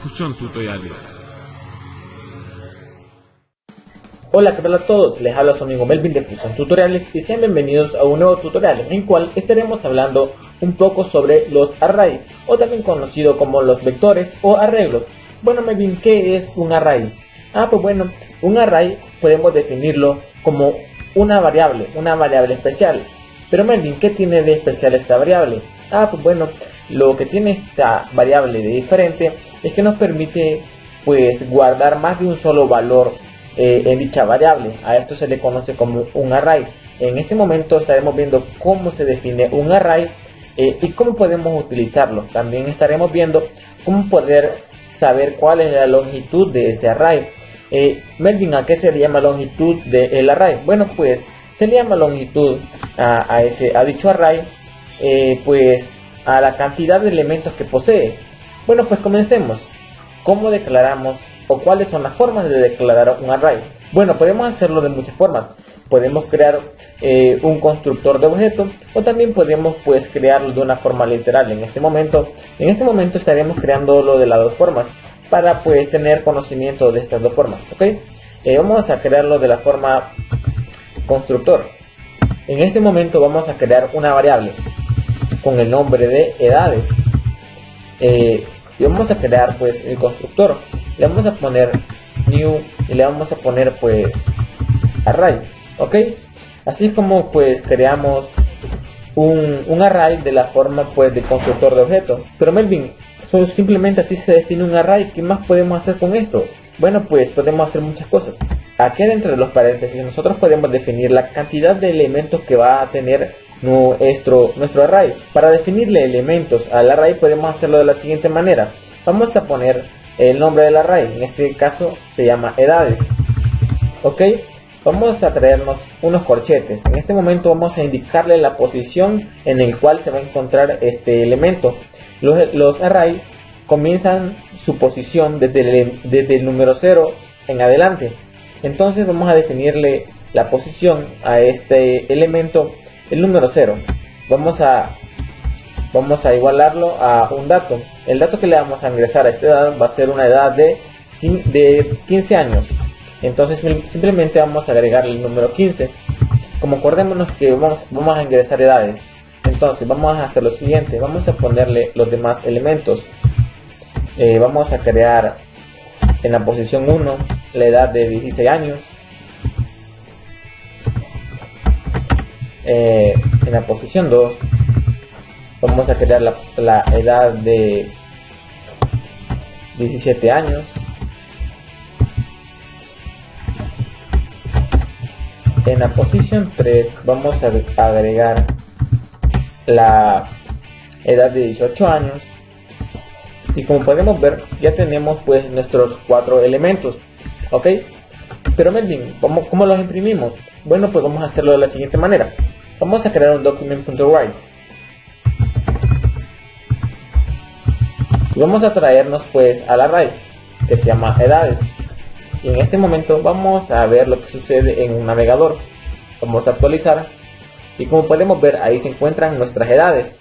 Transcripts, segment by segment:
Difusión Tutoriales. Hola, ¿qué tal a todos? Les habla su amigo Melvin de Difusión Tutoriales y sean bienvenidos a un nuevo tutorial en el cual estaremos hablando un poco sobre los arrays, o también conocido como los vectores o arreglos. Bueno, Melvin, ¿qué es un array? Pues bueno, un array podemos definirlo como una variable especial. Pero Melvin, ¿qué tiene de especial esta variable? Pues bueno, lo que tiene esta variable de diferente es que nos permite pues guardar más de un solo valor en dicha variable. A esto se le conoce como un array. En este momento estaremos viendo cómo se define un array y cómo podemos utilizarlo. También estaremos viendo cómo poder saber cuál es la longitud de ese array. Melvin, ¿a qué se le llama longitud del array? Bueno, pues se le llama longitud a dicho array pues a la cantidad de elementos que posee. Bueno, pues comencemos. ¿Cómo declaramos o cuáles son las formas de declarar un array? Bueno, podemos hacerlo de muchas formas. Podemos crear un constructor de objetos, o también podemos pues crearlo de una forma literal. En este momento estaremos creándolo de las dos formas para pues tener conocimiento de estas dos formas, ¿ok? Vamos a crearlo de la forma constructor. En este momento vamos a crear una variable con el nombre de edades y vamos a crear pues el constructor. Le vamos a poner new y le vamos a poner pues array, ok. Así es como pues creamos un array de la forma pues de constructor de objetos. Pero Melvin, simplemente así se define un array. ¿Qué más podemos hacer con esto? Bueno, pues podemos hacer muchas cosas. Aquí dentro de los paréntesis nosotros podemos definir la cantidad de elementos que va a tener nuestro array. Para definirle elementos al array podemos hacerlo de la siguiente manera. Vamos a poner el nombre del array, en este caso se llama edades, ok. Vamos a traernos unos corchetes. En este momento vamos a indicarle la posición en el cual se va a encontrar este elemento. Los arrays comienzan su posición desde el número 0 en adelante. Entonces vamos a definirle la posición a este elemento, el número 0. Vamos a igualarlo a un dato. El dato que le vamos a ingresar a esta edad va a ser una edad de 15 años. Entonces simplemente vamos a agregarle el número 15. Como acordémonos que vamos a ingresar edades, entonces vamos a hacer lo siguiente. Vamos a ponerle los demás elementos. Vamos a crear en la posición 1 la edad de 16 años. En la posición 2 vamos a crear la edad de 17 años. En la posición 3 vamos a agregar la edad de 18 años. Y como podemos ver, ya tenemos pues nuestros 4 elementos, ok. Pero Melvin, ¿cómo los imprimimos? Bueno, pues vamos a hacerlo de la siguiente manera. Vamos a crear un document.write y vamos a traernos pues al array que se llama edades. Y en este momento vamos a ver lo que sucede en un navegador. Vamos a actualizar y como podemos ver, ahí se encuentran nuestras edades,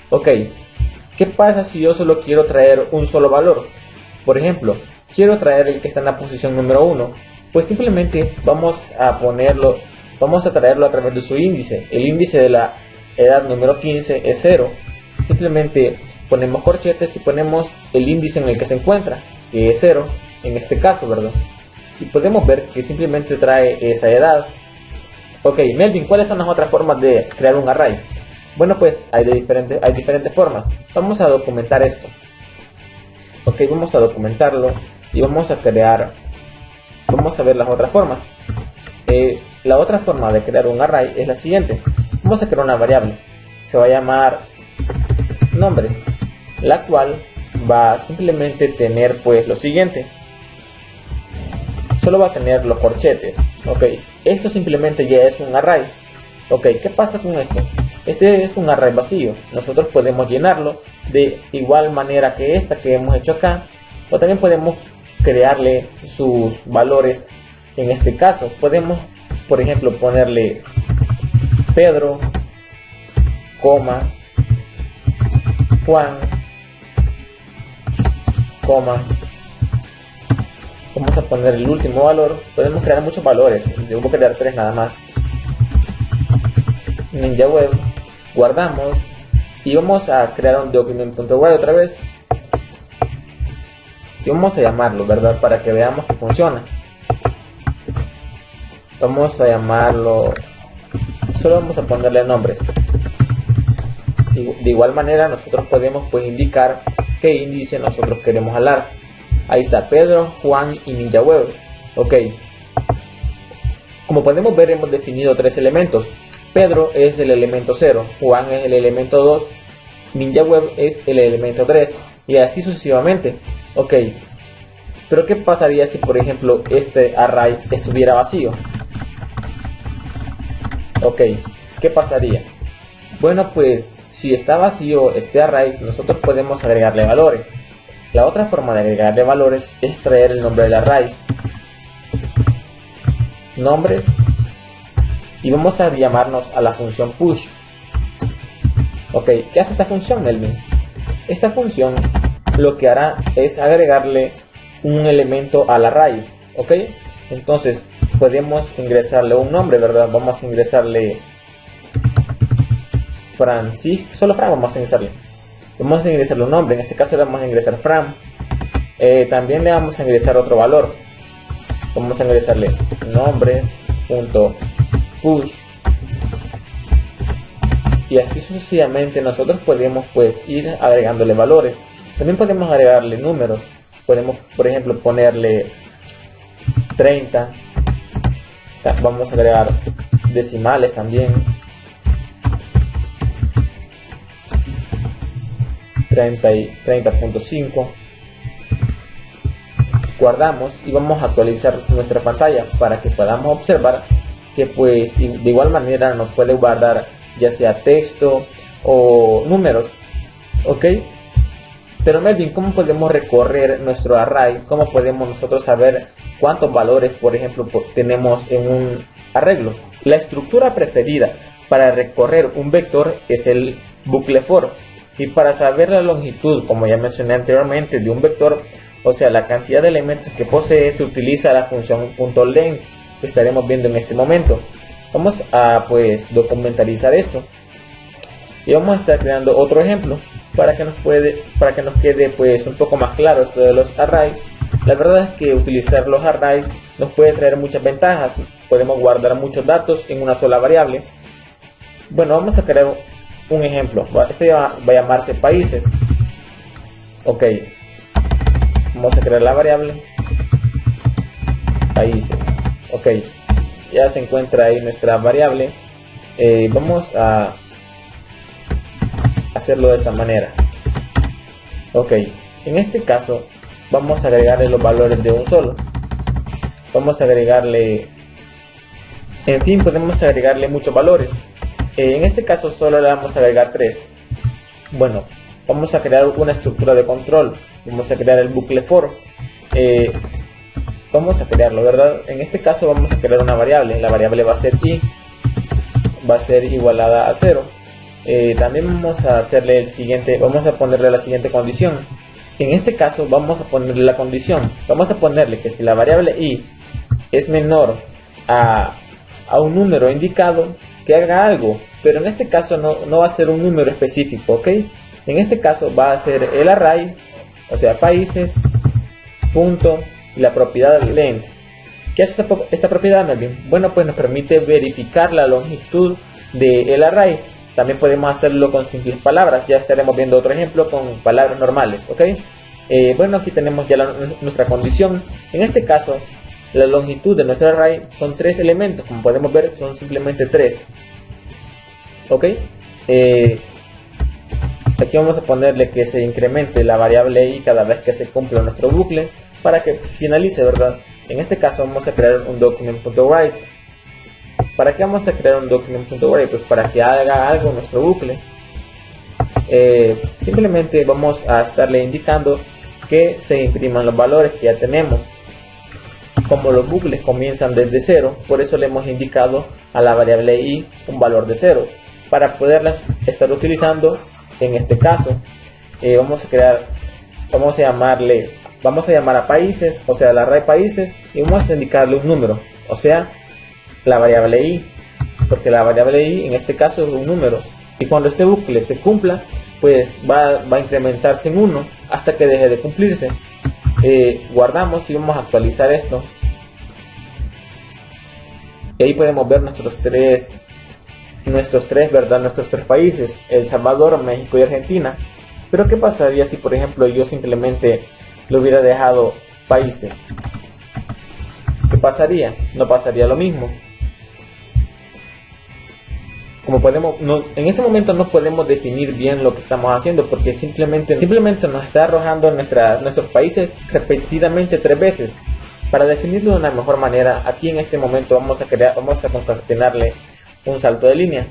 ok. ¿Qué pasa si yo solo quiero traer un solo valor? Por ejemplo, quiero traer el que está en la posición número 1. Pues simplemente vamos a traerlo a través de su índice. El índice de la edad número 15 es 0. Simplemente ponemos corchetes y ponemos el índice en el que se encuentra, que es 0 en este caso, ¿verdad? Y podemos ver que simplemente trae esa edad. Ok, Melvin, ¿cuáles son las otras formas de crear un array? Bueno, pues hay diferentes formas. Vamos a documentar esto. Ok, vamos a documentarlo y vamos a ver las otras formas. La otra forma de crear un array es la siguiente. Vamos a crear una variable. Se va a llamar nombres, la cual va a simplemente tener pues lo siguiente. Solo va a tener los corchetes, ok. Esto simplemente ya es un array, ok. ¿Qué pasa con esto? Este es un array vacío. Nosotros podemos llenarlo de igual manera que esta que hemos hecho acá, o también podemos crearle sus valores. En este caso podemos, por ejemplo, ponerle Pedro, Juan, coma, vamos a poner el último valor. Podemos crear muchos valores, yo voy a crear 3 nada más. Ninja Web, guardamos y vamos a crear un document.write otra vez y vamos a llamarlo, ¿verdad? Para que veamos que funciona. Vamos a llamarlo, solo vamos a ponerle nombres. De igual manera nosotros podemos pues indicar qué índice nosotros queremos jalar. Ahí está Pedro, Juan y Ninja Web. Ok, como podemos ver hemos definido 3 elementos. Pedro es el elemento 0, Juan es el elemento 2, Ninja Web es el elemento 3 y así sucesivamente. Ok, pero ¿qué pasaría si por ejemplo este array estuviera vacío? Ok, ¿qué pasaría? Bueno, pues si está vacío este array, nosotros podemos agregarle valores. La otra forma de agregarle valores es traer el nombre del array, nombres, y vamos a llamarnos a la función push. Ok, ¿qué hace esta función, Melvin? Esta función lo que hará es agregarle un elemento al array. Ok, entonces podemos ingresarle un nombre, ¿verdad? Vamos a ingresarle Francisco, solo Fran vamos a ingresarle. Vamos a ingresarle un nombre, en este caso le vamos a ingresar Fran. También le vamos a ingresar otro valor. Vamos a ingresarle nombres.push y así sucesivamente nosotros podemos pues ir agregándole valores. También podemos agregarle números. Podemos por ejemplo ponerle 30. Vamos a agregar decimales también. 30.5. Guardamos y vamos a actualizar nuestra pantalla para que podamos observar que pues de igual manera nos puede guardar ya sea texto o números. Ok, pero Melvin, ¿cómo podemos recorrer nuestro array? ¿Cómo podemos nosotros saber cuántos valores por ejemplo tenemos en un arreglo? La estructura preferida para recorrer un vector es el bucle for, y para saber la longitud, como ya mencioné anteriormente, de un vector, o sea la cantidad de elementos que posee, se utiliza la función .length que estaremos viendo en este momento. Vamos a pues documentarizar esto y vamos a estar creando otro ejemplo para que nos quede pues un poco más claro esto de los arrays. La verdad es que utilizar los arrays nos puede traer muchas ventajas. Podemos guardar muchos datos en una sola variable. Bueno, vamos a crear un ejemplo. Este va a llamarse países. Ok, vamos a crear la variable países. Ok, ya se encuentra ahí nuestra variable. Vamos a hacerlo de esta manera. Ok, en este caso vamos a agregarle los valores de un solo. Vamos a agregarle, en fin, podemos agregarle muchos valores. En este caso solo le vamos a agregar 3. Bueno, vamos a crear una estructura de control. Vamos a crear el bucle for. Vamos a crearlo, ¿verdad? En este caso vamos a crear una variable. La variable va a ser i, va a ser igualada a 0. También vamos a hacerle el siguiente, vamos a ponerle la siguiente condición. En este caso vamos a ponerle la condición. Vamos a ponerle que si la variable i es menor a un número indicado, que haga algo, pero en este caso no va a ser un número específico, ¿ok? En este caso va a ser el array, o sea países, punto, y la propiedad length. ¿Qué hace esta propiedad, Melvin? Bueno, pues nos permite verificar la longitud del array. También podemos hacerlo con simples palabras, ya estaremos viendo otro ejemplo con palabras normales, ¿ok? Bueno, aquí tenemos ya nuestra condición. En este caso la longitud de nuestro array son 3 elementos, como podemos ver son simplemente 3. Ok, aquí vamos a ponerle que se incremente la variable i cada vez que se cumpla nuestro bucle para que finalice, ¿verdad? En este caso vamos a crear un document.write. ¿Para qué vamos a crear un document.write? Pues para que haga algo nuestro bucle. Simplemente vamos a estarle indicando que se impriman los valores que ya tenemos. Como los bucles comienzan desde 0, por eso le hemos indicado a la variable i un valor de 0 para poderlas estar utilizando. En este caso vamos a crear vamos a llamar a países, o sea, al array países, y vamos a indicarle un número, o sea, la variable i, porque la variable i en este caso es un número, y cuando este bucle se cumpla, pues va a incrementarse en 1 hasta que deje de cumplirse. Guardamos y vamos a actualizar esto, y ahí podemos ver nuestros tres países, El Salvador, México y Argentina. Pero ¿qué pasaría si, por ejemplo, yo simplemente lo hubiera dejado países? ¿Qué pasaría? No pasaría lo mismo. En este momento no podemos definir bien lo que estamos haciendo, porque simplemente nos está arrojando nuestros países repetidamente 3 veces. Para definirlo de una mejor manera, aquí en este momento vamos a concatenarle un salto de línea.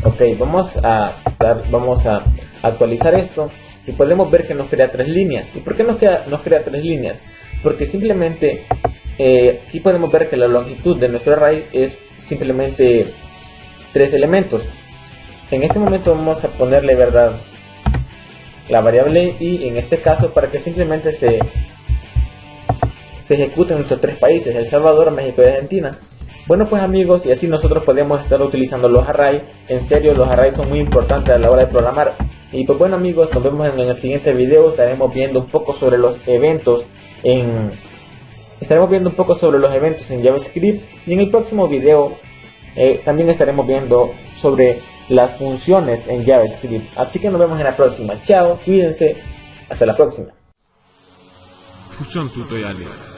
Ok, vamos a actualizar esto y podemos ver que nos crea 3 líneas. ¿Y por qué nos crea 3 líneas? Porque simplemente aquí podemos ver que la longitud de nuestro array es simplemente 3 elementos. En este momento vamos a ponerle, ¿verdad?, la variable i en este caso para que simplemente se ejecuten nuestros 3 países, El Salvador, México y Argentina. Bueno, pues amigos, y así nosotros podemos estar utilizando los arrays. En serio, los arrays son muy importantes a la hora de programar. Y pues bueno amigos, nos vemos en el siguiente video. Estaremos viendo un poco sobre los eventos en JavaScript, y en el próximo video también estaremos viendo sobre las funciones en JavaScript. Así que nos vemos en la próxima. Chao, cuídense, hasta la próxima. Fusión Tutoriales.